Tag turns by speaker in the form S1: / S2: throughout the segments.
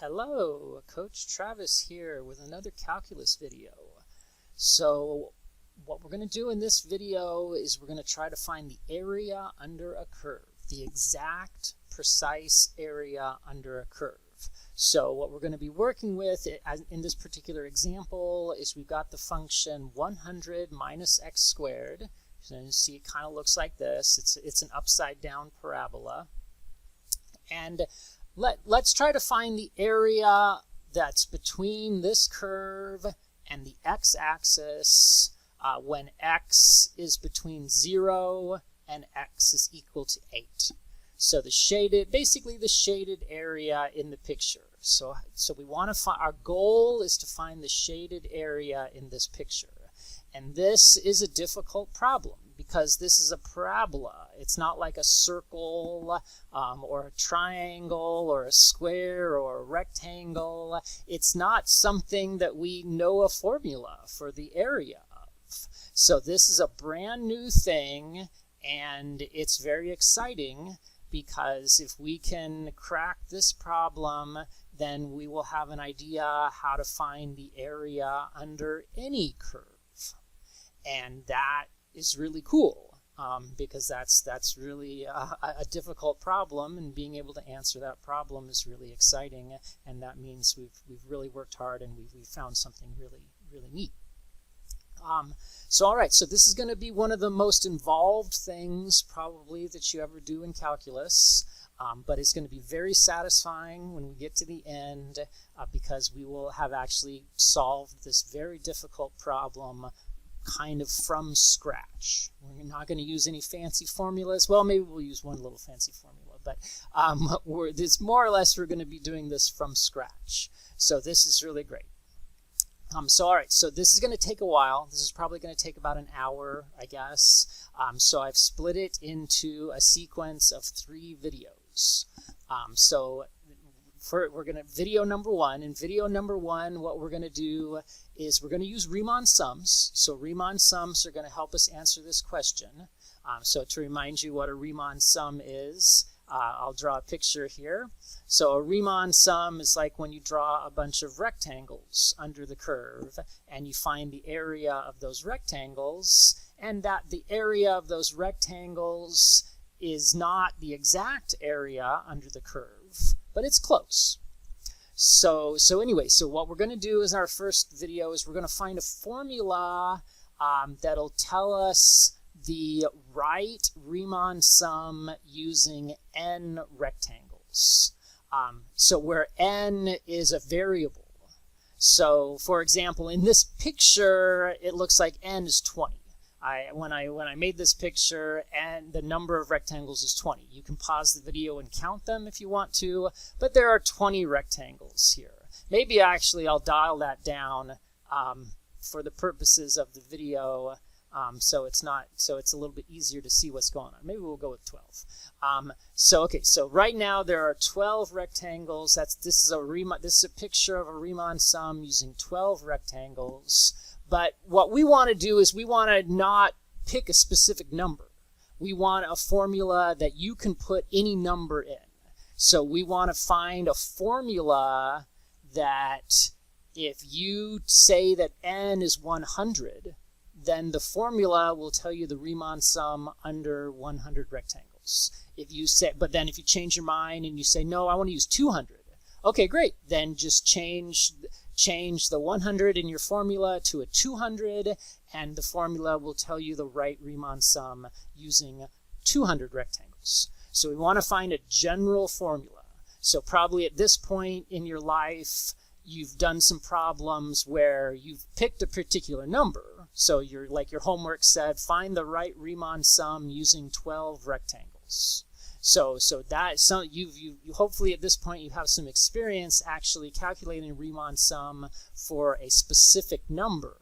S1: Hello, Coach Travis here with another calculus video. So what we're going to do in this video is we're going to try to find the area under a curve, the exact precise area under a curve. So what we're going to be working with in this particular example is we've got the function 100 minus x squared. So you see it kind of looks like this. It's an upside down parabola. And let's try to find the area that's between this curve and the x-axis when x is between 0 and x is equal to 8. So basically the shaded area in the picture. So we want to find, our goal is to find the shaded area in this picture. And this is a difficult problem because this is a parabola. It's not like a circle or a triangle or a square or a rectangle. It's not something that we know a formula for the area of. So this is a brand new thing, and it's very exciting because if we can crack this problem, then we will have an idea how to find the area under any curve. And that is really cool because that's really a difficult problem, and being able to answer that problem is really exciting, and that means we've really worked hard and we've found something really neat. So all right, so this is going to be one of the most involved things probably that you ever do in calculus, but it's going to be very satisfying when we get to the end because we will have actually solved this very difficult problem kind of from scratch. We're not going to use any fancy formulas. Well, maybe we'll use one little fancy formula, but this more or less we're going to be doing this from scratch. So this is really great. So all right, so this is going to take a while. This is probably going to take about an hour, I guess. So I've split it into a sequence of 3 videos. We're going to video number 1. In video number 1, what we're going to do is we're going to use Riemann sums. So Riemann sums are going to help us answer this question. So to remind you what a Riemann sum is, I'll draw a picture here. So a Riemann sum is like when you draw a bunch of rectangles under the curve and you find the area of those rectangles, and that the area of those rectangles is not the exact area under the curve, but it's close. So anyway, so what we're going to do is our first video is we're going to find a formula that'll tell us the right Riemann sum using n rectangles. So where n is a variable. So for example, in this picture, it looks like n is 20. When I made this picture, and the number of rectangles is 20. You can pause the video and count them if you want to, but there are 20 rectangles here. Maybe actually I'll dial that down for the purposes of the video, so it's a little bit easier to see what's going on. Maybe we'll go with 12. So right now there are 12 rectangles. This is a picture of a Riemann sum using 12 rectangles. But what we want to do is we want to not pick a specific number. We want a formula that you can put any number in. So we want to find a formula that if you say that n is 100, then the formula will tell you the Riemann sum under 100 rectangles. But then if you change your mind and you say, no, I want to use 200. Okay, great. Then just change the 100 in your formula to a 200, and the formula will tell you the right Riemann sum using 200 rectangles. So we want to find a general formula. So probably at this point in your life, you've done some problems where you've picked a particular number. So like your homework said, find the right Riemann sum using 12 rectangles. So you hopefully at this point you have some experience actually calculating Riemann sum for a specific number.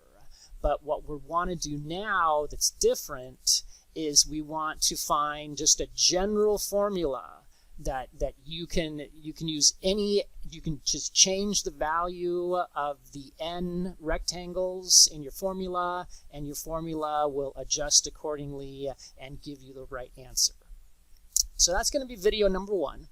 S1: But what we want to do now that's different is we want to find just a general formula that you can use you can just change the value of the n rectangles in your formula, and your formula will adjust accordingly and give you the right answer. So that's going to be video number 1.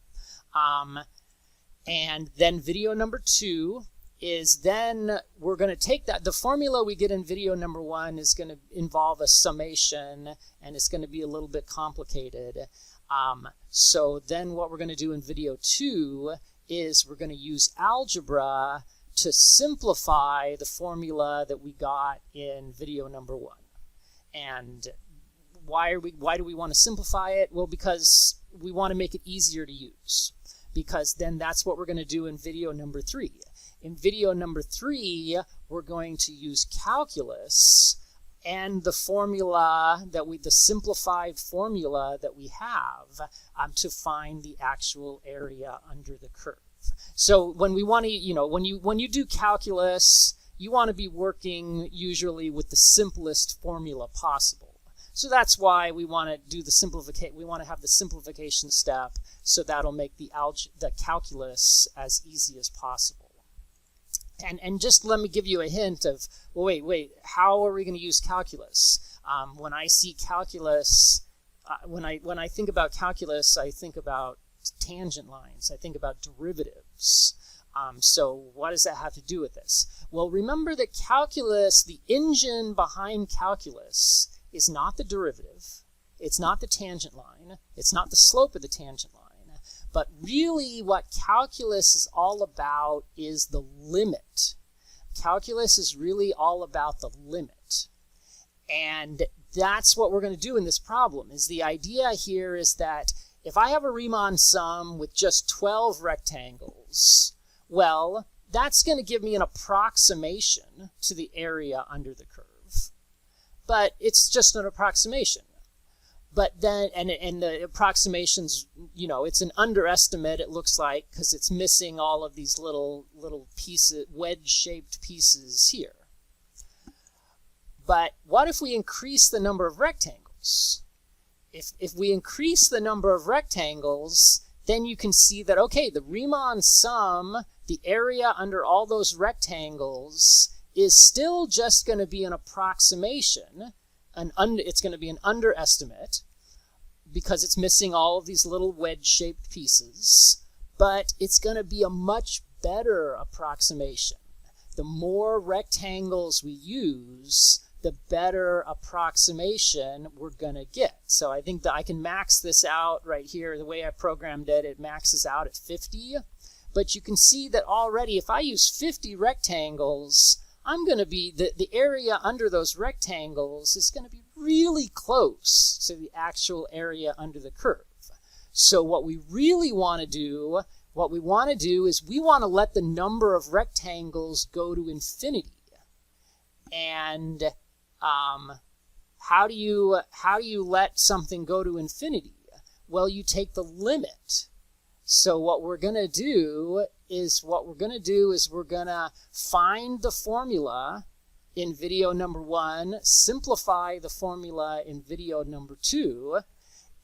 S1: And then video number 2 is then we're going to take that. The formula we get in video number 1 is going to involve a summation, and it's going to be a little bit complicated. So then what we're going to do in video 2 is we're going to use algebra to simplify the formula that we got in video number 1. And why do we want to simplify it? Well, because we want to make it easier to use. Because then that's what we're going to do in video number 3. In video number 3, we're going to use calculus and the formula that the simplified formula that we have to find the actual area under the curve. So when we want to, when you do calculus, you want to be working usually with the simplest formula possible. So that's why we want to do the simplification. We want to have the simplification step, so that'll make the calculus as easy as possible. And just let me give you a hint of, well, wait, how are we going to use calculus? When I see calculus, when I think about calculus, I think about tangent lines. I think about derivatives. So what does that have to do with this? Well, remember that calculus, the engine behind calculus, is not the derivative, it's not the tangent line, it's not the slope of the tangent line, but really what calculus is all about is the limit. Calculus is really all about the limit. And that's what we're going to do in this problem. Is the idea here is that if I have a Riemann sum with just 12 rectangles, well, that's going to give me an approximation to the area under the curve. But it's just an approximation. But then, and the approximations, it's an underestimate, it looks like, because it's missing all of these little pieces, wedge-shaped pieces here. But what if we increase the number of rectangles? If we increase the number of rectangles, then you can see that, okay, the Riemann sum, the area under all those rectangles, is still just going to be an approximation. It's going to be an underestimate because it's missing all of these little wedge-shaped pieces, but it's going to be a much better approximation. The more rectangles we use, the better approximation we're going to get. So I think that I can max this out right here. The way I programmed it, it maxes out at 50. But you can see that already if I use 50 rectangles, I'm going to be, the area under those rectangles is going to be really close to the actual area under the curve. So what we really want to do, is we want to let the number of rectangles go to infinity. And how do you let something go to infinity? Well, you take the limit. So what we're going to do is we're going to find the formula in video number 1, simplify the formula in video number 2,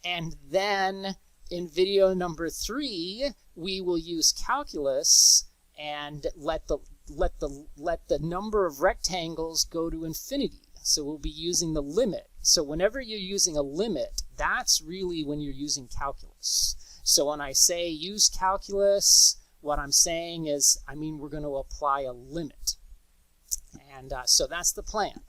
S1: and then in video number 3 we will use calculus and let the number of rectangles go to infinity. So we'll be using the limit. So whenever you're using a limit, that's really when you're using calculus. So when I say use calculus, what I'm saying is, we're going to apply a limit. And so that's the plan.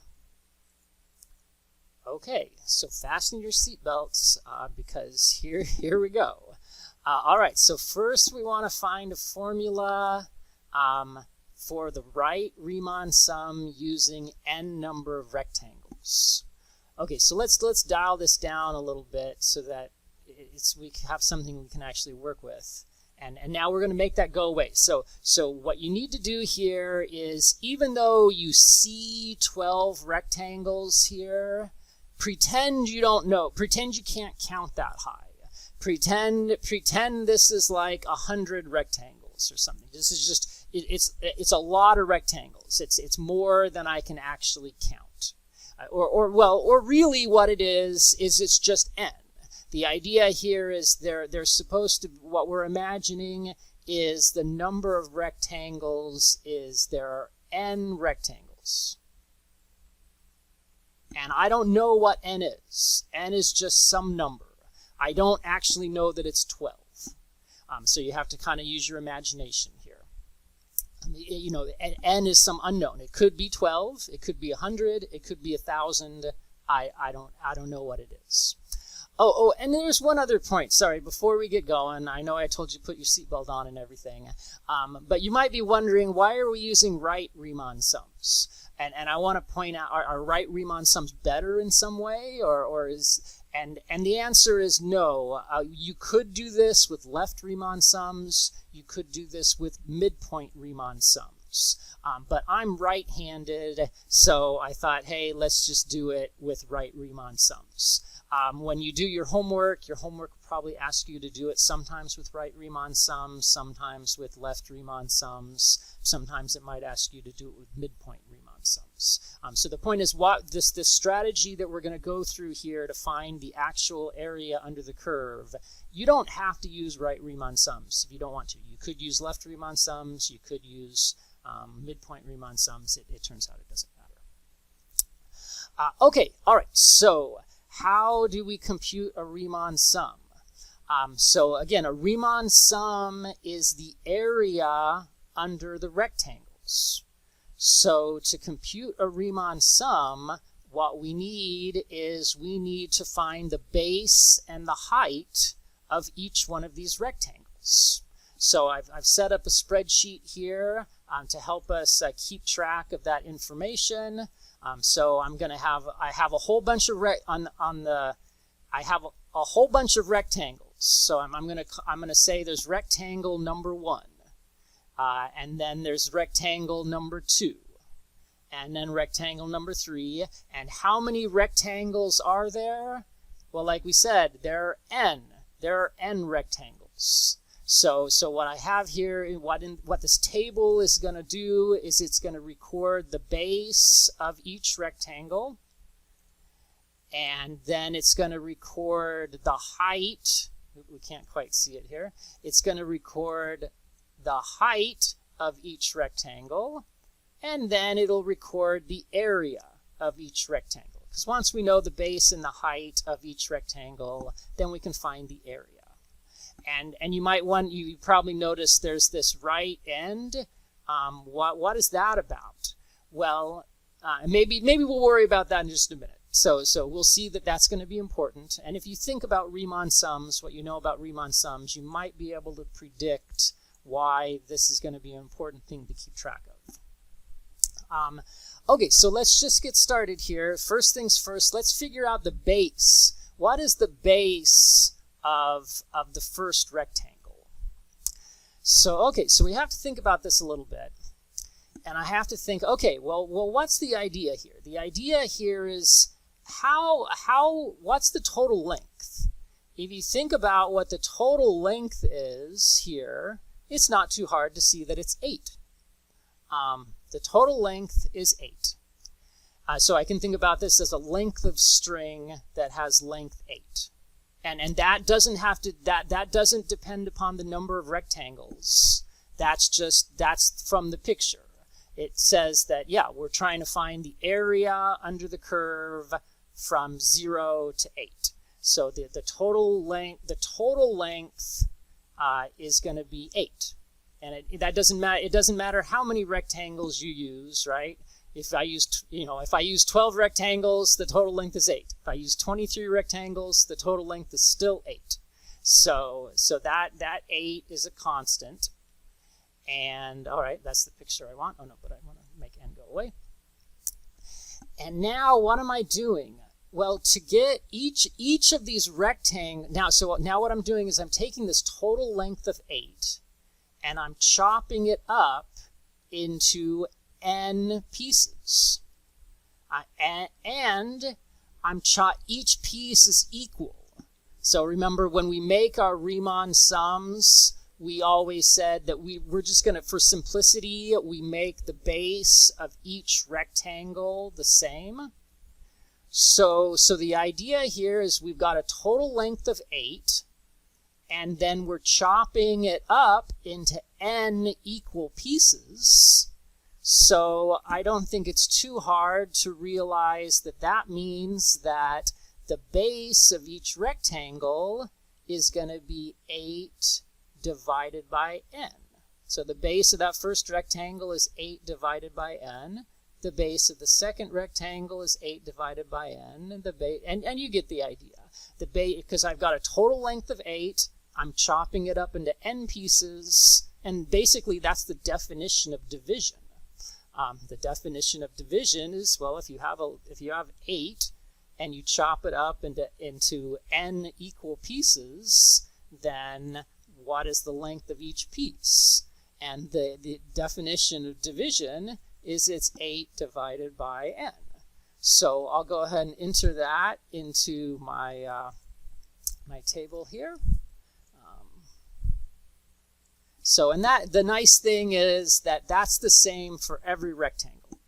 S1: Okay, so fasten your seatbelts because here we go. All right, so first we want to find a formula for the right Riemann sum using n number of rectangles. Okay, so let's dial this down a little bit so that we have something we can actually work with. And now we're going to make that go away. So what you need to do here is, even though you see 12 rectangles here, pretend you don't know. Pretend you can't count that high. Pretend this is like 100 rectangles or something. This is just, it's a lot of rectangles. It's more than I can actually count. Or really what it is it's just n. The idea here is they're supposed to, what we're imagining is the number of rectangles is there are n rectangles. And I don't know what n is. N is just some number. I don't actually know that it's 12. So you have to kind of use your imagination here. You know, n is some unknown. It could be 12, it could be 100, it could be 1,000. I don't know what it is. Oh, and there's one other point. Sorry, before we get going, I know I told you to put your seatbelt on and everything, but you might be wondering, why are we using right Riemann sums? And I want to point out, are right Riemann sums better in some way, or is, and the answer is no. You could do this with left Riemann sums. You could do this with midpoint Riemann sums. But I'm right-handed, so I thought, hey, let's just do it with right Riemann sums. When you do your homework will probably ask you to do it sometimes with right Riemann sums, sometimes with left Riemann sums. Sometimes it might ask you to do it with midpoint Riemann sums. So the point is, this strategy that we're going to go through here to find the actual area under the curve, you don't have to use right Riemann sums if you don't want to. You could use left Riemann sums. You could use midpoint Riemann sums. It turns out it doesn't matter. Okay, all right, so how do we compute a Riemann sum? So again, a Riemann sum is the area under the rectangles. So to compute a Riemann sum, what we need is we need to find the base and the height of each one of these rectangles. So I've set up a spreadsheet here to help us keep track of that information. So I have a whole bunch of a whole bunch of rectangles. So I'm gonna say there's rectangle number 1, and then there's rectangle number 2, and then rectangle number 3. And how many rectangles are there? Well, like we said, there are n. There are n rectangles. So what I have here, what this table is going to do is it's going to record the base of each rectangle, and then it's going to record the height. We can't quite see it here. It's going to record the height of each rectangle, and then it'll record the area of each rectangle. Because once we know the base and the height of each rectangle, then we can find the area. And you probably notice there's this right end. What is that about? Well, maybe we'll worry about that in just a minute. So we'll see that that's going to be important. And if you think about Riemann sums, what you know about Riemann sums, you might be able to predict why this is going to be an important thing to keep track of. Okay, so let's just get started here. First things first, let's figure out the base. What is the base of the first rectangle? So we have to think about this a little bit. And I have to think, okay, well, what's the idea here? The idea here is what's the total length? If you think about what the total length is here, it's not too hard to see that it's 8. The total length is 8. So I can think about this as a length of string that has length 8. And that doesn't doesn't depend upon the number of rectangles. That's from the picture. It says that, yeah, we're trying to find the area under the curve from 0 to 8. So the total length is going to be 8. And that doesn't matter. It doesn't matter how many rectangles you use, right? If I use 12 rectangles, the total length is 8. If I use 23 rectangles, the total length is still 8. So that 8 is a constant. And all right, that's the picture I want. Oh no, but I want to make n go away. And now what am I doing? Well, to get each of these rectangles, now what I'm doing is I'm taking this total length of 8 and I'm chopping it up into n pieces. And each piece is equal. So remember, when we make our Riemann sums, we always said that we're just going to, for simplicity, we make the base of each rectangle the same. So the idea here is we've got a total length of 8, and then we're chopping it up into n equal pieces. So I don't think it's too hard to realize that that means that the base of each rectangle is going to be 8 divided by n. So the base of that first rectangle is 8 divided by n. The base of the second rectangle is 8 divided by n. And you get the idea. The base, because I've got a total length of 8, I'm chopping it up into n pieces, and basically that's the definition of division. The definition of division is, well, if you have 8 and you chop it up into n equal pieces, then what is the length of each piece? And the definition of division is it's 8 divided by n. So I'll go ahead and enter that into my my table here. And the nice thing is that that's the same for every rectangle.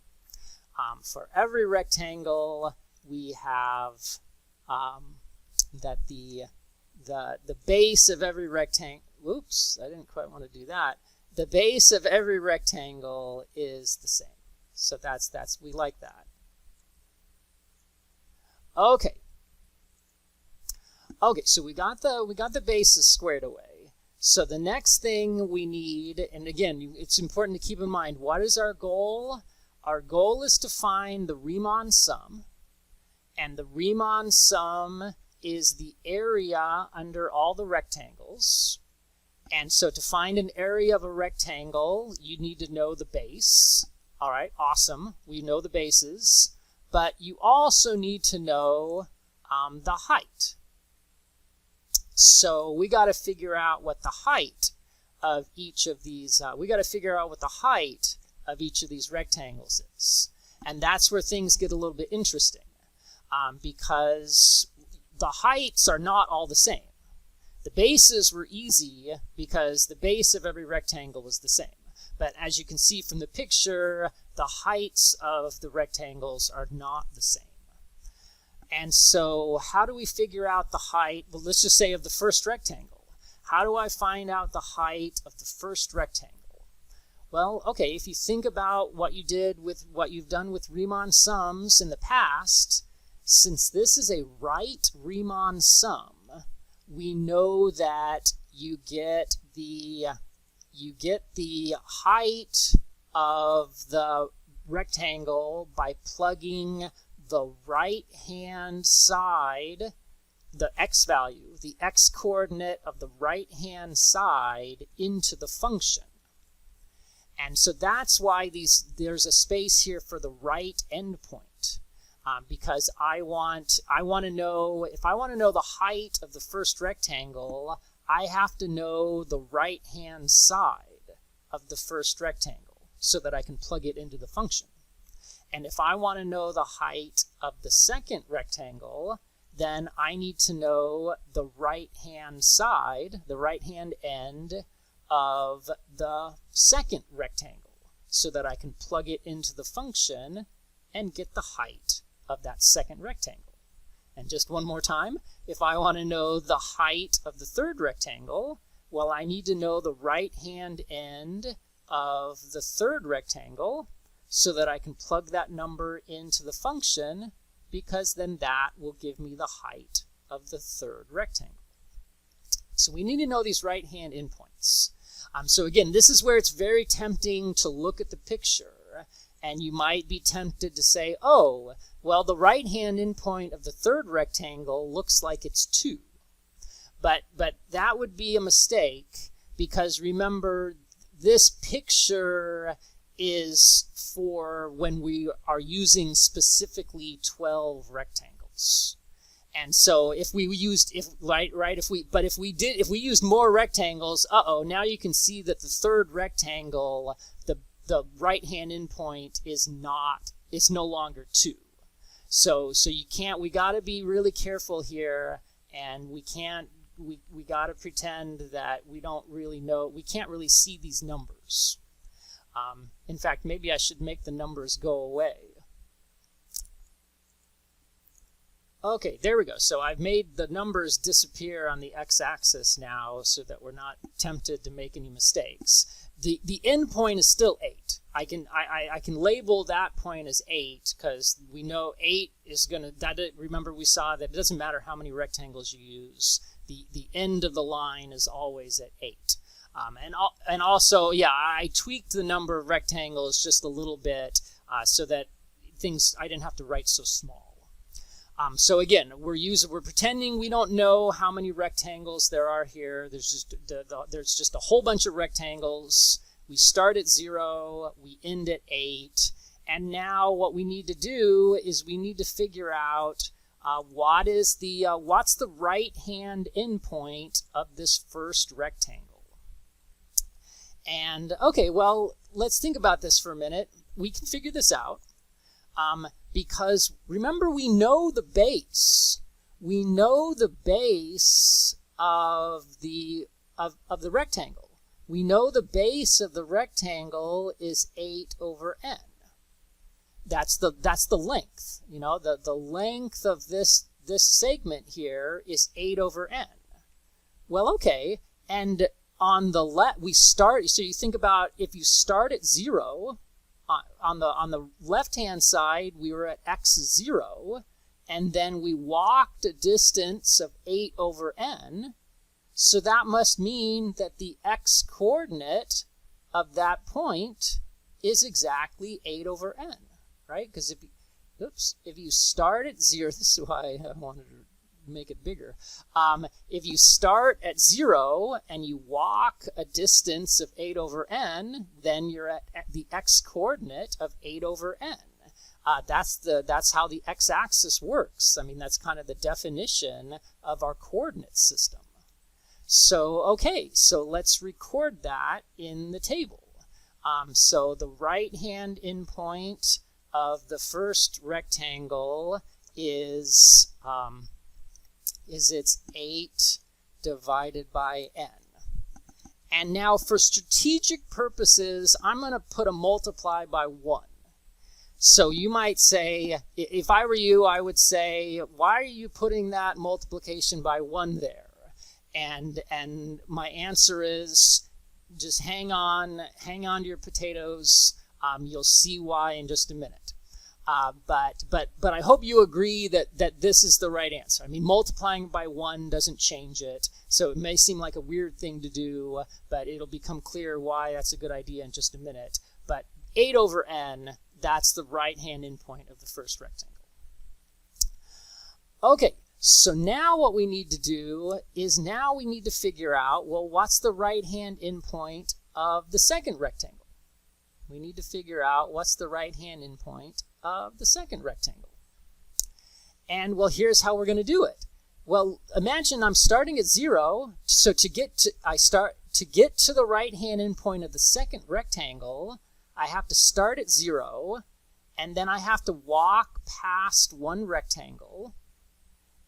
S1: For every rectangle, we have that the base of every rectangle. Whoops, I didn't quite want to do that. The base of every rectangle is the same. So that's we like that. Okay. Okay, so we got the bases squared away. So the next thing we need, and again, it's important to keep in mind, what is our goal? Our goal is to find the Riemann sum, and the Riemann sum is the area under all the rectangles. And so to find an area of a rectangle, you need to know the base. All right, awesome. We know the bases. But you also need to know the height. So we got to figure out what the height of each of these, rectangles is. And that's where things get a little bit interesting, because the heights are not all the same. The bases were easy because the base of every rectangle was the same. But as you can see from the picture, the heights of the rectangles are not the same. And so how do we figure out the height? Well, let's just say of the first rectangle. How do I find out the height of the first rectangle? Well, okay, if you think about what you've done with Riemann sums in the past, since this is a right Riemann sum, we know that you get the height of the rectangle by plugging the right-hand side, the x value, the x-coordinate of the right-hand side into the function. And so that's why there's a space here for the right endpoint. Because I want to know, if I want to know the height of the first rectangle, I have to know the right-hand side of the first rectangle so that I can plug it into the function. And if I want to know the height of the second rectangle, then I need to know the right-hand side, the right-hand end of the second rectangle so that I can plug it into the function and get the height of that second rectangle. And just one more time, if I want to know the height of the third rectangle, well, I need to know the right-hand end of the third rectangle so that I can plug that number into the function, because then that will give me the height of the third rectangle. So we need to know these right-hand endpoints. So again, this is where it's very tempting to look at the picture, and you might be tempted to say, oh, well, the right-hand endpoint of the third rectangle looks like it's 2. But that would be a mistake, because remember, this picture is for when we are using specifically 12 rectangles. And so if we used more rectangles, now you can see that the third rectangle, the right-hand endpoint is no longer 2. So we got to be really careful here, and we got to pretend that we don't really know, we can't really see these numbers. In fact, maybe I should make the numbers go away. Okay, there we go. So I've made the numbers disappear on the x-axis now so that we're not tempted to make any mistakes. The end point is still 8. I can label that point as 8 because we know 8 is going to, remember we saw that it doesn't matter how many rectangles you use. The end of the line is always at 8. And also, yeah, I tweaked the number of rectangles just a little bit so that I didn't have to write so small. So again, we're pretending we don't know how many rectangles there are here. There's just a whole bunch of rectangles. We start at 0, we end at 8, and now what we need to do is we need to figure out what's the right-hand endpoint of this first rectangle. And okay, well, let's think about this for a minute. We can figure this out because remember, we know the base. We know the base of the rectangle. We know the base of the rectangle is 8 over n. That's the length. You know, the length of this segment here is 8 over n. Well, okay, and on the left we start. So you think about if you start at 0, on the left-hand side we were at x0, and then we walked a distance of 8 over n. So that must mean that the x-coordinate of that point is exactly 8 over n, right? Because if you start at 0, this is why I wanted to make it bigger. If you start at 0 and you walk a distance of 8 over n, then you're at the x-coordinate of 8 over n. That's how the x-axis works. I mean, that's kind of the definition of our coordinate system. So, okay, so let's record that in the table. So the right-hand endpoint of the first rectangle is it's 8 divided by n. And now for strategic purposes, I'm going to put a multiply by 1. So you might say, if I were you, I would say, why are you putting that multiplication by 1 there? And my answer is, just hang on to your potatoes. You'll see why in just a minute. But I hope you agree that this is the right answer. I mean, multiplying by 1 doesn't change it, so it may seem like a weird thing to do, but it'll become clear why that's a good idea in just a minute. But 8 over n, that's the right-hand endpoint of the first rectangle. Okay, so now what we need to do is now we need to figure out, well, what's the right-hand endpoint of the second rectangle? We need to figure out what's the right-hand endpoint of the second rectangle. And well, here's how we're going to do it. Well, imagine I'm starting at 0, so to get to the right-hand endpoint of the second rectangle, I have to start at 0, and then I have to walk past one rectangle,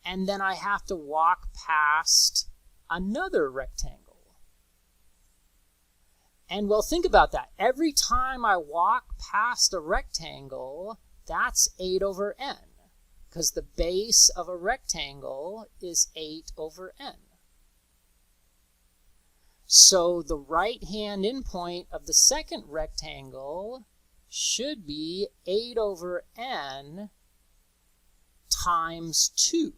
S1: and then I have to walk past another rectangle. And well, think about that. Every time I walk past a rectangle, that's 8 over n, because the base of a rectangle is 8 over n. So the right-hand endpoint of the second rectangle should be 8 over n times 2.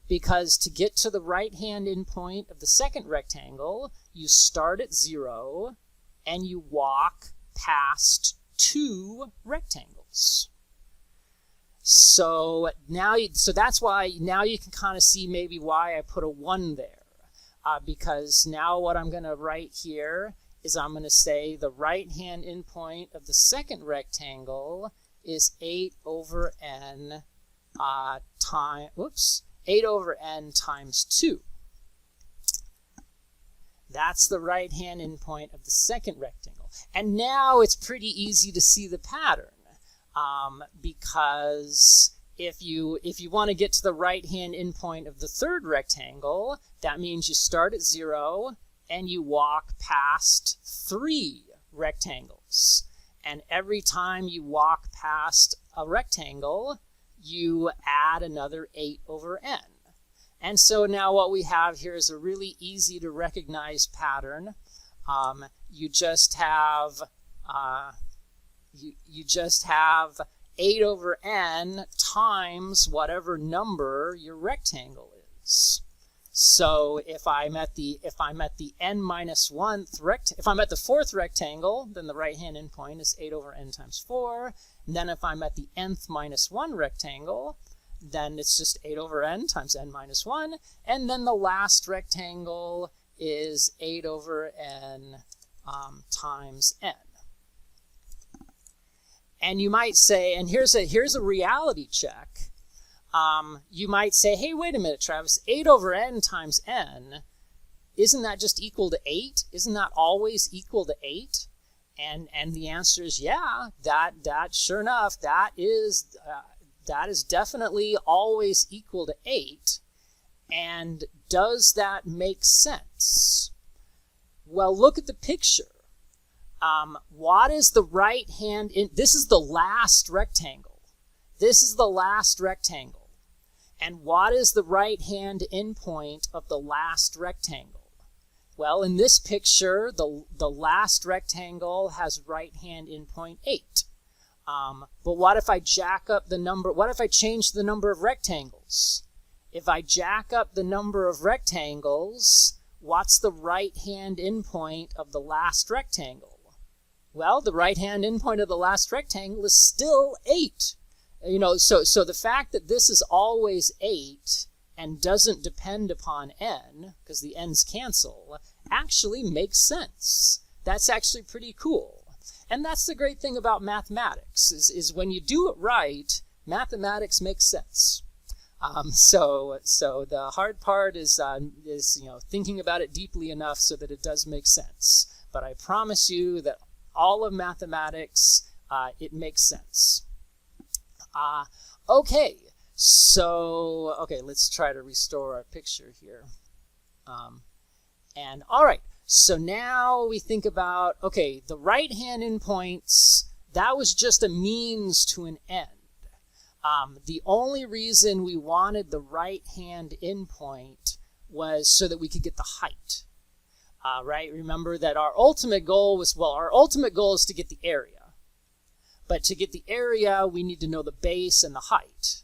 S1: Because to get to the right-hand endpoint of the second rectangle, you start at 0 and you walk past 2 rectangles. So that's why now you can kind of see maybe why I put a 1 there. Because now what I'm going to write here is I'm going to say the right-hand endpoint of the second rectangle is 8 over n 8 over n times 2. That's the right-hand endpoint of the second rectangle. And now it's pretty easy to see the pattern, because if you want to get to the right-hand endpoint of the third rectangle, that means you start at 0 and you walk past 3 rectangles. And every time you walk past a rectangle, you add another 8 over n. And so now what we have here is a really easy to recognize pattern. You just have 8 over n times whatever number your rectangle is. So if I'm at the n minus 1th if I'm at the 4th rectangle, then the right hand endpoint is 8 over n times 4. And then if I'm at the nth minus 1 rectangle, then it's just 8 over n times n minus 1. And then the last rectangle is 8 over n times n. And you might say, and here's a reality check. You might say, hey, wait a minute, Travis, 8 over n times n, isn't that just equal to 8? Isn't that always equal to 8? And the answer is, yeah, that sure enough, that is definitely always equal to 8. And does that make sense? Well, look at the picture. What is the right hand in? This is the last rectangle. This is the last rectangle. And what is the right hand endpoint of the last rectangle? Well, in this picture, the last rectangle has right hand endpoint 8. But what if I jack up the number? What if I change the number of rectangles? If I jack up the number of rectangles, what's the right hand endpoint of the last rectangle? Well, the right hand endpoint of the last rectangle is still 8. You know, so the fact that this is always 8 and doesn't depend upon n, because the n's cancel, actually makes sense. That's actually pretty cool. And that's the great thing about mathematics, is when you do it right, mathematics makes sense. So the hard part is thinking about it deeply enough so that it does make sense. But I promise you that all of mathematics, it makes sense. Okay, let's try to restore our picture here. And all right, so now we think about, okay, the right-hand endpoints, that was just a means to an end. The only reason we wanted the right-hand endpoint was so that we could get the height. Right? Remember that our ultimate goal is to get the area. But to get the area, we need to know the base and the height.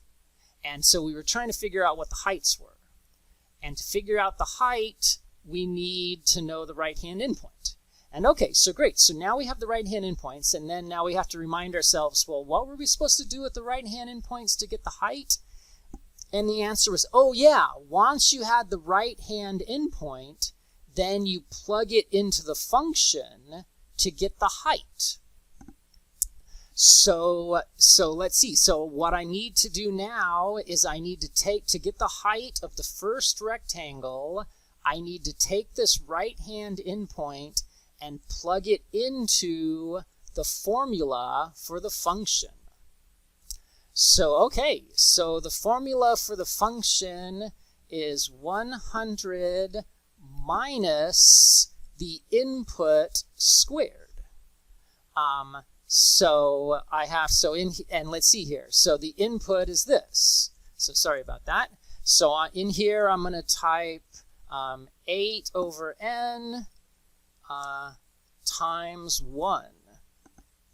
S1: And so we were trying to figure out what the heights were. And to figure out the height, we need to know the right-hand endpoint. And okay, so great. So now we have the right-hand endpoints, and then now we have to remind ourselves, well, what were we supposed to do with the right-hand endpoints to get the height? And the answer was, oh yeah, once you had the right-hand endpoint, then you plug it into the function to get the height. So let's see. So what I need to do now is I need to get the height of the first rectangle, I need to take this right-hand endpoint and plug it into the formula for the function. So, okay, so the formula for the function is 100 minus the input squared. And let's see here. So the input is this. So sorry about that. So in here, I'm going to type 8 over n times 1.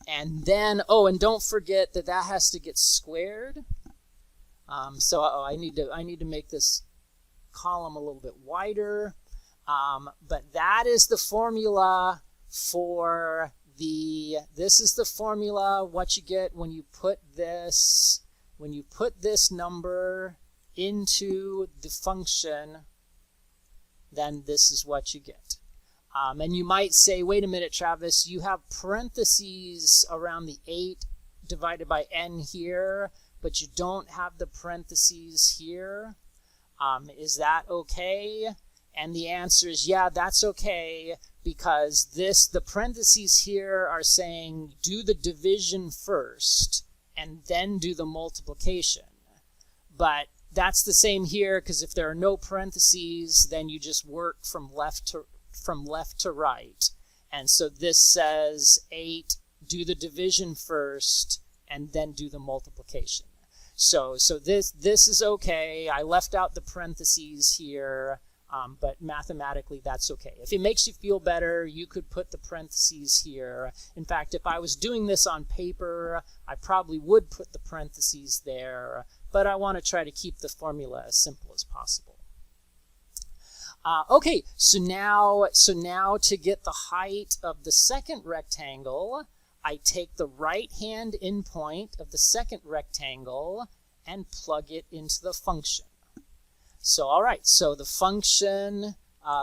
S1: And then, and don't forget that has to get squared. I need to make this column a little bit wider. But that is the formula for this is the formula, what you get when you put this number into the function, then this is what you get. And you might say, wait a minute, Travis, you have parentheses around the 8 divided by n here, but you don't have the parentheses here. Is that okay? And the answer is, yeah, that's okay, because the parentheses here are saying do the division first and then do the multiplication. But that's the same here, because if there are no parentheses, then you just work from left to right. And so this says 8, do the division first, and then do the multiplication. So this is okay. I left out the parentheses here, but mathematically that's okay. If it makes you feel better, you could put the parentheses here. In fact, if I was doing this on paper, I probably would put the parentheses there, but I want to try to keep the formula as simple as possible. Okay, so now to get the height of the second rectangle, I take the right-hand endpoint of the second rectangle and plug it into the function. So, all right, so the function,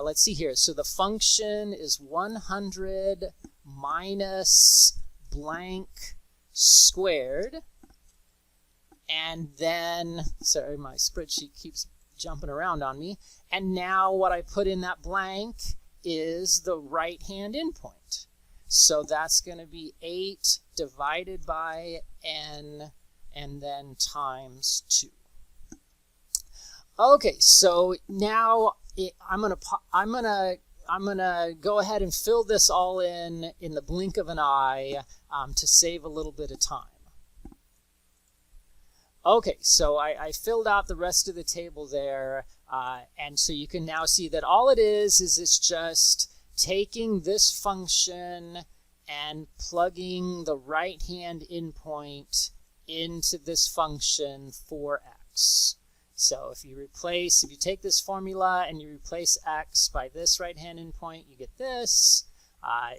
S1: let's see here. So the function is 100 minus blank squared. And then, sorry, my spreadsheet keeps jumping around on me. And now what I put in that blank is the right-hand endpoint. So that's going to be 8 divided by n and then times 2. Okay, so now I'm gonna go ahead and fill this all in the blink of an eye to save a little bit of time. Okay, so I filled out the rest of the table there, and so you can now see that all it is it's just taking this function and plugging the right-hand endpoint into this function for x. So if you take this formula and you replace x by this right-hand endpoint, you get this.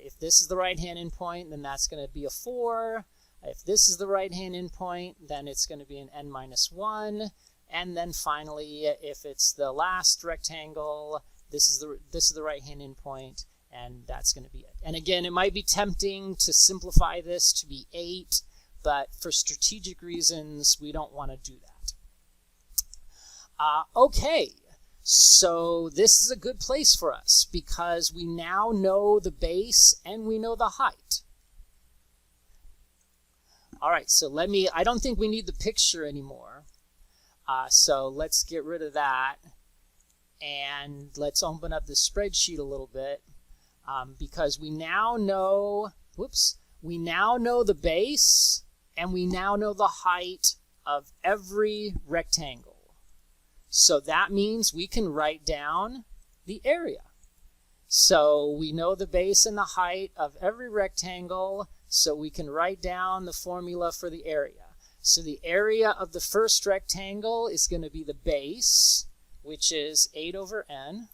S1: If this is the right-hand endpoint, then that's going to be a 4. If this is the right-hand endpoint, then it's going to be an n minus 1. And then finally, if it's the last rectangle, this is the right-hand endpoint, and that's going to be it. And again, it might be tempting to simplify this to be 8, but for strategic reasons, we don't want to do that. Okay, so this is a good place for us because we now know the base and we know the height. All right, so I don't think we need the picture anymore. So let's get rid of that. And let's open up the spreadsheet a little bit because we now know, we now know the base and we now know the height of every rectangle. So that means we can write down the area. So we know the base and the height of every rectangle, so we can write down the formula for the area. So the area of the first rectangle is going to be the base, which is 8 over n,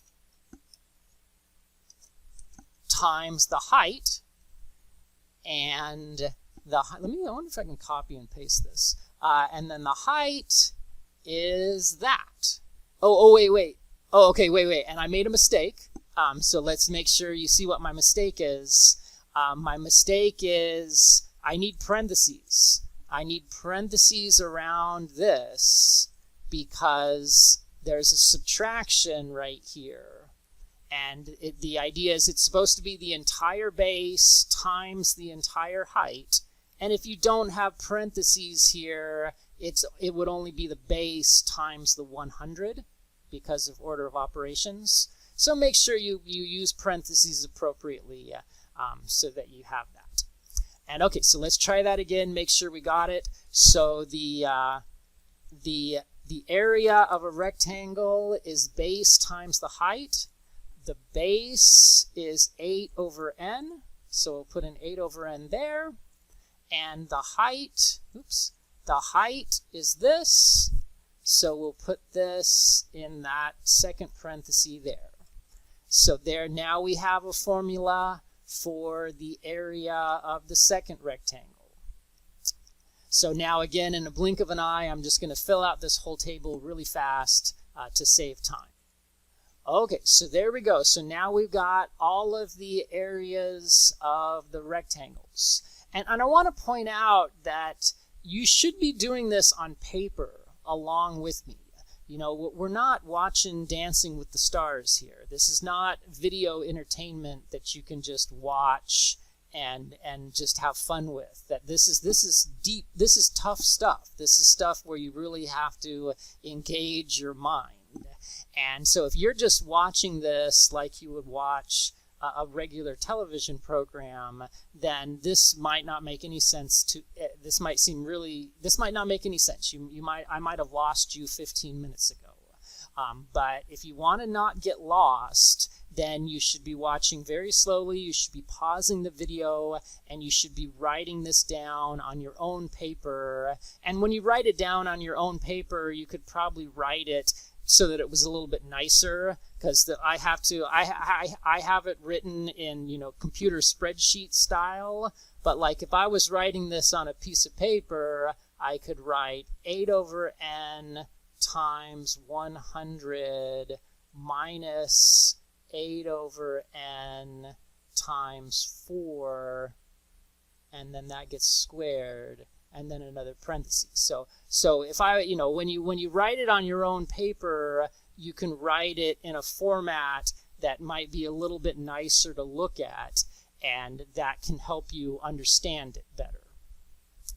S1: times the height, and I wonder if I can copy and paste this. And then the height is that. Wait. Oh, okay, wait. And I made a mistake. So let's make sure you see what my mistake is. My mistake is I need parentheses. I need parentheses around this because there's a subtraction right here. And the idea is it's supposed to be the entire base times the entire height. And if you don't have parentheses here, it would only be the base times the 100 because of order of operations. So make sure you use parentheses appropriately so that you have that. And okay, so let's try that again, make sure we got it. So the area of a rectangle is base times the height. The base is 8 over n, so we'll put an 8 over n there. And the height, the height is this, so we'll put this in that second parenthesis there. So there, now we have a formula for the area of the second rectangle. So now again, in a blink of an eye, I'm just going to fill out this whole table really fast to save time. Okay, so there we go. So now we've got all of the areas of the rectangles. And I want to point out that you should be doing this on paper along with me. You know, we're not watching Dancing with the Stars here. This is not video entertainment that you can just watch and just have fun with. That this is deep, this is tough stuff. This is stuff where you really have to engage your mind. And so if you're just watching this like you would watch a regular television program, then this might not make any sense to, this might not make any sense. I might have lost you 15 minutes ago. But if you want to not get lost, then you should be watching very slowly, you should be pausing the video, and you should be writing this down on your own paper. And when you write it down on your own paper, you could probably write it so that it was a little bit nicer, because I have it written in, you know, computer spreadsheet style. But like if I was writing this on a piece of paper, I could write 8 over n times 100 minus 8 over n times 4, and then that gets squared, and then another parentheses. So if I, you know, when you write it on your own paper, you can write it in a format that might be a little bit nicer to look at, and that can help you understand it better.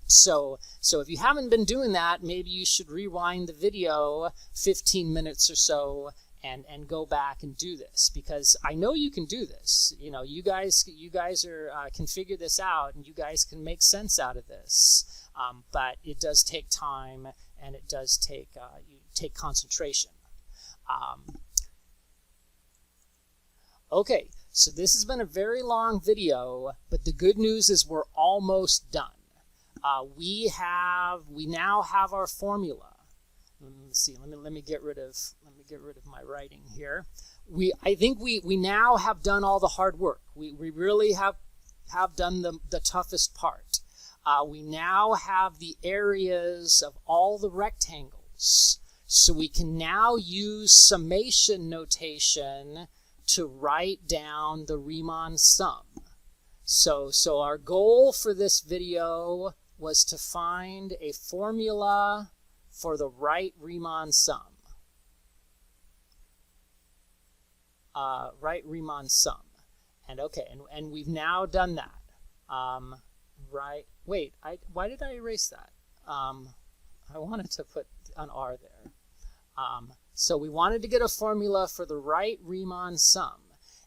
S1: So if you haven't been doing that, maybe you should rewind the video 15 minutes or so and go back and do this, because I know you can do this. You know, you guys can figure this out, and you guys can make sense out of this. But it does take time, and it does take concentration. Okay, so this has been a very long video, but the good news is we're almost done. We now have our formula. Let's see. Let me get rid of my writing here. I think we now have done all the hard work. We really have done the toughest part. We now have the areas of all the rectangles, so we can now use summation notation to write down the Riemann sum. So our goal for this video was to find a formula for the right Riemann sum. Right Riemann sum. And okay, and we've now done that. Right, wait, why did I erase that? I wanted to put an R there. So we wanted to get a formula for the right Riemann sum,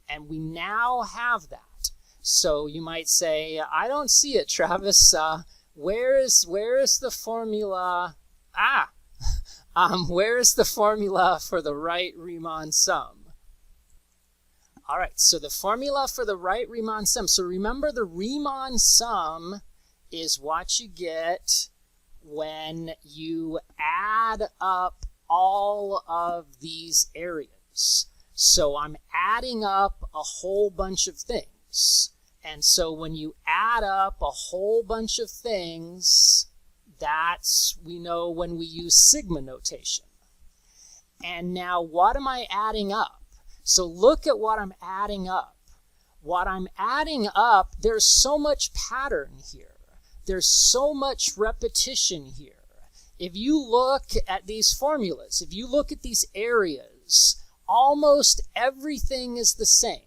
S1: and we now have that. So you might say, I don't see it, Travis. Where is the formula? Where is the formula for the right Riemann sum? All right, so the formula for the right Riemann sum. So remember, the Riemann sum is what you get when you add up all of these areas. So I'm adding up a whole bunch of things. And so when you add up a whole bunch of things, that's, we know when we use sigma notation. And now what am I adding up? So look at what I'm adding up. What I'm adding up, there's so much pattern here. There's so much repetition here. If you look at these formulas, if you look at these areas, almost everything is the same.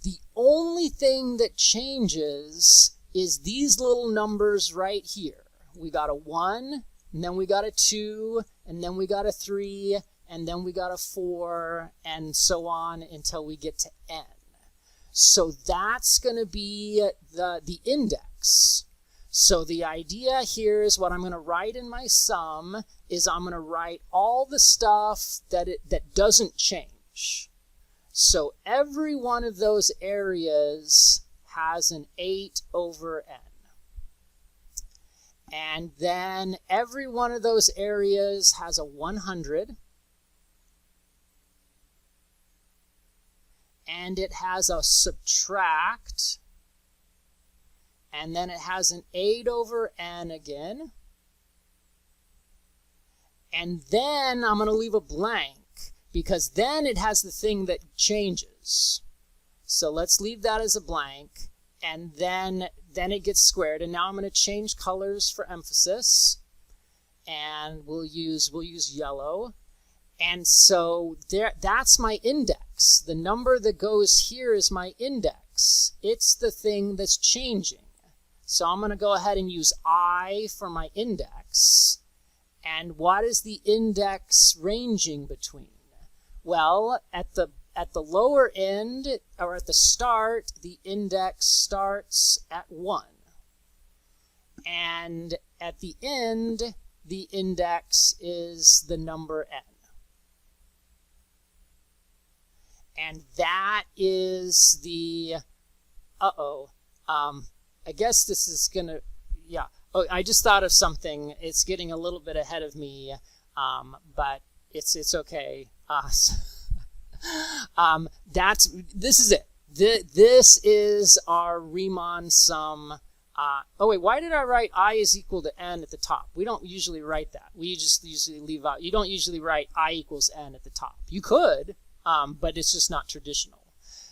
S1: The only thing that changes is these little numbers right here. We got a 1, and then we got a 2, and then we got a 3, and then we got a 4, and so on until we get to n. So that's going to be the index. So the idea here is what I'm going to write in my sum is I'm going to write all the stuff that doesn't change. So every one of those areas has an 8 over n. And then every one of those areas has a 100. And it has a subtract. And then it has an 8 over n again. And then I'm going to leave a blank, because then it has the thing that changes. So let's leave that as a blank. And then it gets squared. And now I'm going to change colors for emphasis. And we'll use yellow. And so that's my index. The number that goes here is my index. It's the thing that's changing. So I'm going to go ahead and use I for my index. And what is the index ranging between? Well, at the lower end, or at the start, the index starts at 1. And at the end, the index is the number n. And that is the, I guess this is going to, yeah. Oh, I just thought of something. It's getting a little bit ahead of me, but It's okay. This is it. This is our Riemann sum. Oh wait, why did I write I is equal to n at the top? We don't usually write that. We just usually leave out. You don't usually write I equals n at the top. You could, but it's just not traditional.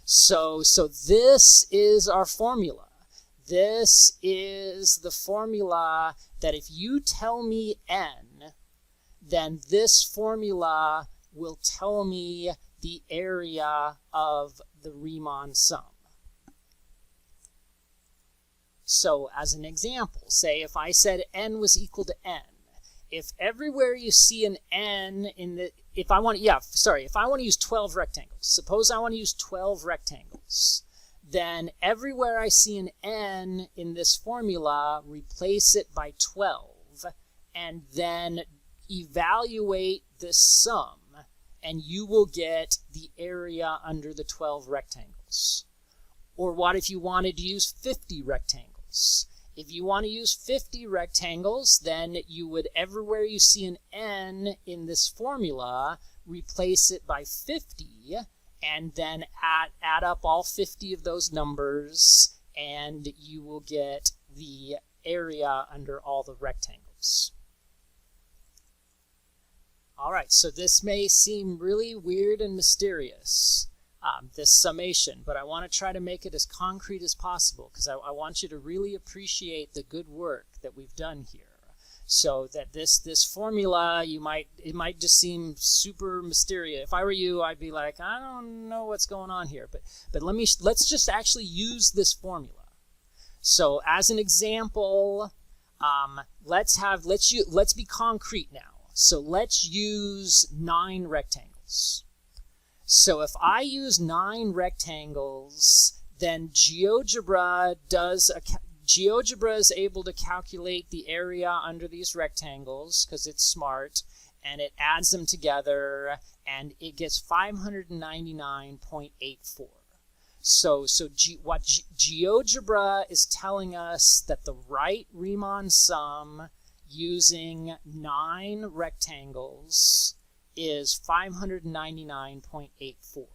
S1: So this is our formula. This is the formula that if you tell me n, then this formula will tell me the area of the Riemann sum. So as an example, say if I said n was equal to n, if everywhere you see an n in the, if I want to use 12 rectangles, suppose I want to use 12 rectangles, then everywhere I see an n in this formula, replace it by 12, and then evaluate this sum, and you will get the area under the 12 rectangles. Or what if you wanted to use 50 rectangles? If you want to use 50 rectangles, then you would, everywhere you see an n in this formula, replace it by 50, and then add up all 50 of those numbers, and you will get the area under all the rectangles. All right, so this may seem really weird and mysterious, this summation, but I want to try to make it as concrete as possible because I want you to really appreciate the good work that we've done here. So that this formula, it might just seem super mysterious. If I were you, I'd be like, I don't know what's going on here, but let's just actually use this formula. So as an example, let's be concrete now. So let's use 9 rectangles. So if I use 9 rectangles, then GeoGebra is able to calculate the area under these rectangles because it's smart, and it adds them together, and it gets 599.84. So what GeoGebra is telling us that the right Riemann sum using 9 rectangles is 599.84.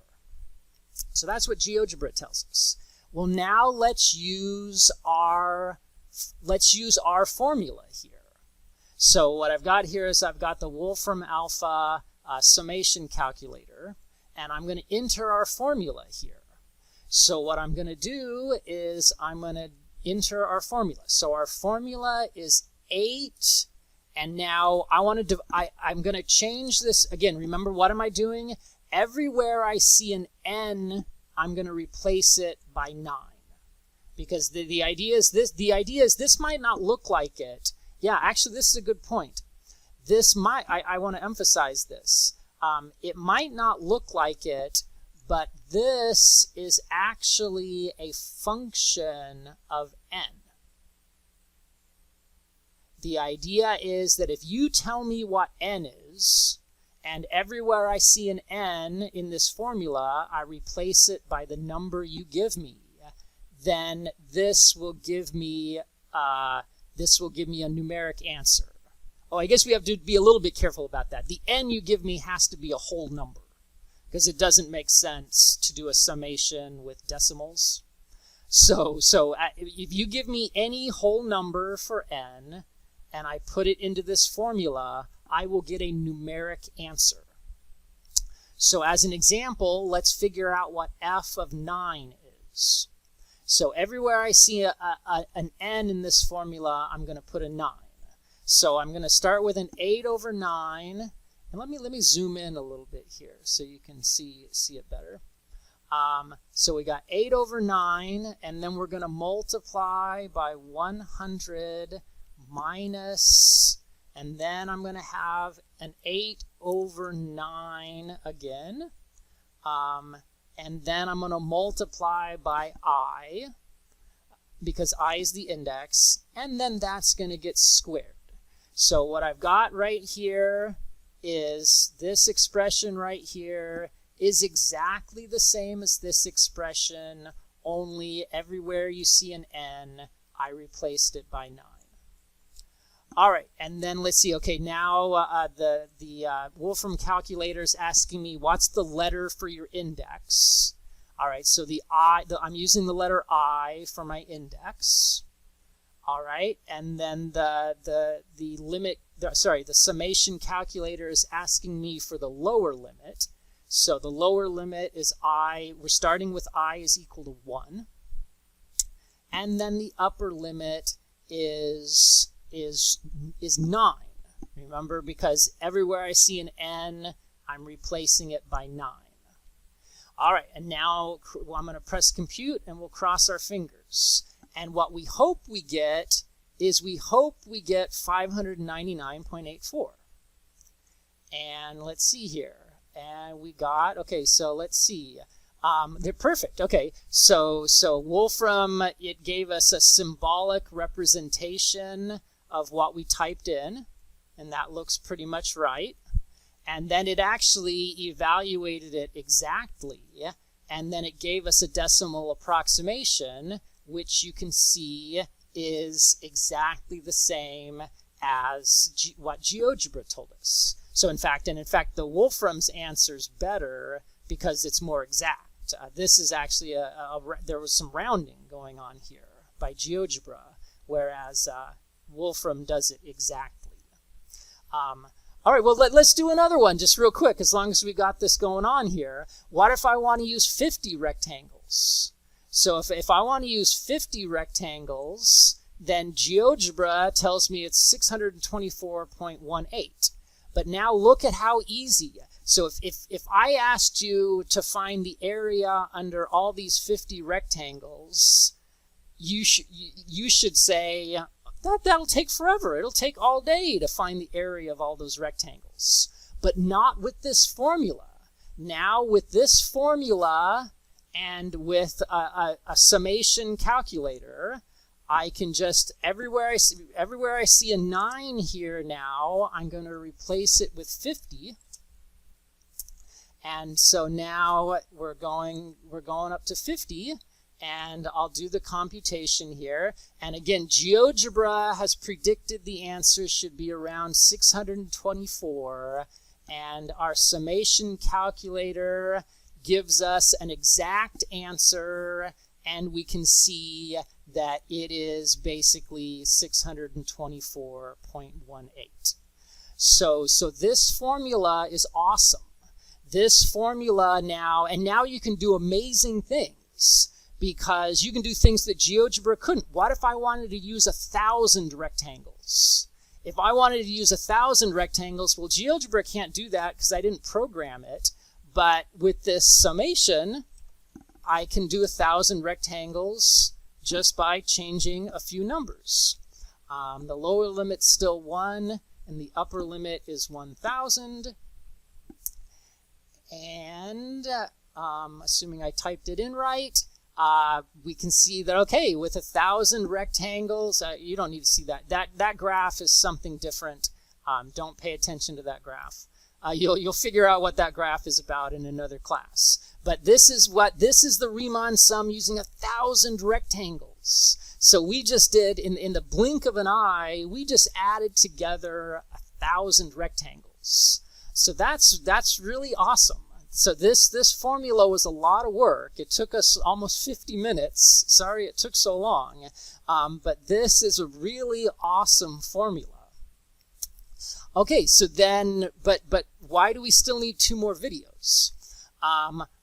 S1: So that's what GeoGebra tells us. Well, now let's use our formula here. So what I've got here is I've got the Wolfram Alpha summation calculator, and I'm going to enter our formula here. So what I'm going to do is I'm going to enter our formula. So our formula is 8, and now I'm going to change this again. Remember, what am I doing? Everywhere I see an n, I'm going to replace it by 9, because the idea is this might not look like it. Yeah, actually, this is a good point. I want to emphasize this. It might not look like it, but this is actually a function of n. The idea is that if you tell me what n is, and everywhere I see an n in this formula, I replace it by the number you give me, then this will give me a numeric answer. Oh, I guess we have to be a little bit careful about that. The n you give me has to be a whole number, because it doesn't make sense to do a summation with decimals. So if you give me any whole number for n, and I put it into this formula, I will get a numeric answer. So as an example, let's figure out what f of 9 is. So everywhere I see an n in this formula, I'm going to put a 9. So I'm going to start with an 8 over 9. And let me zoom in a little bit here so you can see it better. So we got 8 over 9, and then we're going to multiply by 100 minus, and then I'm going to have an 8 over 9 again, and then I'm going to multiply by I, because I is the index, and then that's going to get squared. So what I've got right here is this expression right here is exactly the same as this expression, only everywhere you see an n, I replaced it by 9. All right, and then let's see. Okay, now the Wolfram calculator is asking me what's the letter for your index. All right, so I'm using the letter I for my index. All right, and then the summation calculator is asking me for the lower limit. So the lower limit is we're starting with I is equal to 1. And then the upper limit is 9. Remember, because everywhere I see an N, I'm replacing it by 9. All right, and now I'm going to press compute, and we'll cross our fingers. And what we hope we get is 599.84. And let's see here. And we got, okay, so let's see. They're perfect. Okay, so Wolfram, it gave us a symbolic representation of what we typed in, and that looks pretty much right. And then it actually evaluated it exactly, and then it gave us a decimal approximation, which you can see is exactly the same as what GeoGebra told us. So in fact, the Wolfram's answer is better because it's more exact. This is actually there was some rounding going on here by GeoGebra, whereas Wolfram does it exactly. All right, well, let's do another one just real quick, as long as we got this going on here. What if I want to use 50 rectangles? So if I want to use 50 rectangles, then GeoGebra tells me it's 624.18. But now look at how easy. So if I asked you to find the area under all these 50 rectangles, you should say, that'll take forever. It'll take all day to find the area of all those rectangles. But not with this formula. Now with this formula and with a summation calculator, I can just, everywhere I see a 9 here now, I'm going to replace it with 50. And so now we're going up to 50. And I'll do the computation here. And again, GeoGebra has predicted the answer should be around 624. And our summation calculator gives us an exact answer. And we can see that it is basically 624.18. So this formula is awesome. This formula now, and now you can do amazing things. Because you can do things that GeoGebra couldn't. What if I wanted to use 1,000 rectangles? If I wanted to use 1,000 rectangles, well, GeoGebra can't do that because I didn't program it. But with this summation, I can do 1,000 rectangles just by changing a few numbers. The lower limit's still 1, and the upper limit is 1,000. And assuming I typed it in right, we can see that, okay, with 1,000 rectangles, you don't need to see that. That graph is something different. Don't pay attention to that graph. You'll figure out what that graph is about in another class. But this is the Riemann sum using 1,000 rectangles. So we just did, in the blink of an eye, we just added together 1,000 rectangles. So that's really awesome. So this formula was a lot of work. It took us almost 50 minutes. Sorry it took so long. But this is a really awesome formula. Okay, so then, but why do we still need 2 more videos?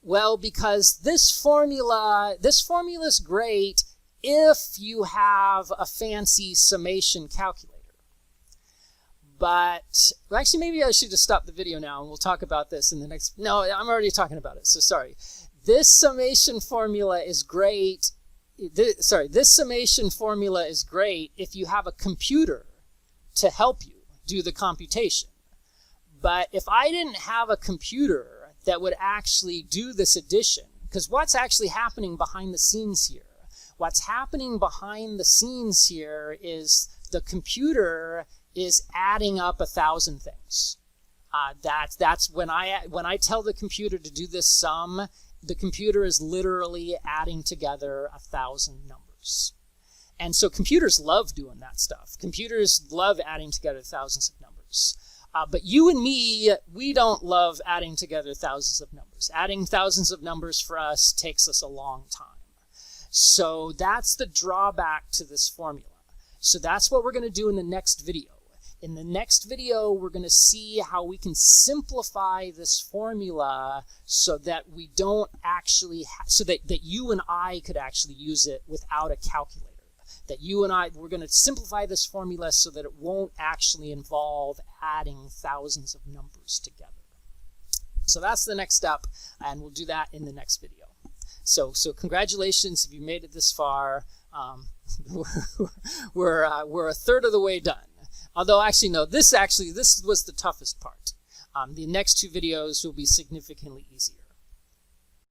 S1: Well, because this formula is great if you have a fancy summation calculator. But, well, actually, maybe I should just stop the video now and we'll talk about this in the next... No, I'm already talking about it, so sorry. This summation formula is great. This summation formula is great if you have a computer to help you do the computation. But if I didn't have a computer that would actually do this addition, because what's actually happening behind the scenes here? What's happening behind the scenes here is the computer is adding up 1,000 things. That's when I tell the computer to do this sum, the computer is literally adding together 1,000 numbers. And so computers love doing that stuff. Computers love adding together thousands of numbers. But you and me, we don't love adding together thousands of numbers. Adding thousands of numbers for us takes us a long time. So that's the drawback to this formula. So that's what we're going to do in the next video. In the next video, we're going to see how we can simplify this formula so that we don't actually, so that you and I could actually use it without a calculator. That you and I, we're going to simplify this formula so that it won't actually involve adding thousands of numbers together. So that's the next step, and we'll do that in the next video. So congratulations if you made it this far. We're a third of the way done. Although actually no, this was the toughest part. The next two videos will be significantly easier.